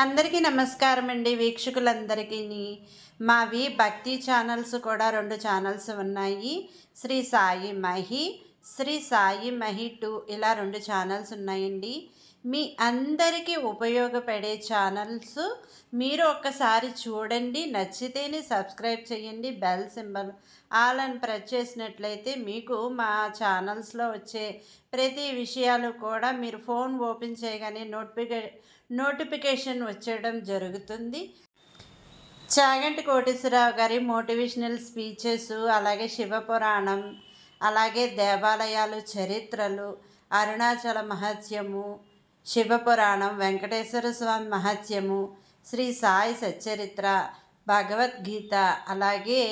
అందరికీ నమస్కారం అండి వీక్షకులందరికీ. మావి భక్తి ఛానల్స్ కూడా 2 ఛానల్స్ ఉన్నాయి. శ్రీ సాయి మహి, శ్రీ సాయి మహి 2 ఇలా 2 ఛానల్స్ ఉన్నాయండి. మీ అందరికీ ఉపయోగపడే ఛానల్స్. మీరు ఒక్కసారి చూడండి, నచ్చితేనే సబ్స్క్రైబ్ చేయండి. బెల్ సింబల్ ఆల్ అని ప్రెస్ చేసినట్లయితే మీకు మా ఛానల్స్లో వచ్చే ప్రతి విషయాలు కూడా మీరు ఫోన్ ఓపెన్ చేయగానే నోటిఫికేషన్ వచ్చేయడం జరుగుతుంది. చాగంటి కోటేశ్వరరావు గారి మోటివేషనల్ స్పీచెస్, అలాగే శివపురాణం, అలాగే దేవాలయాలు చరిత్రలు, అరుణాచల మహత్యము, శివపురాణం, వెంకటేశ్వర స్వామి మహత్యము, శ్రీ సాయి సచ్చరిత్ర, భగవద్గీత, అలాగే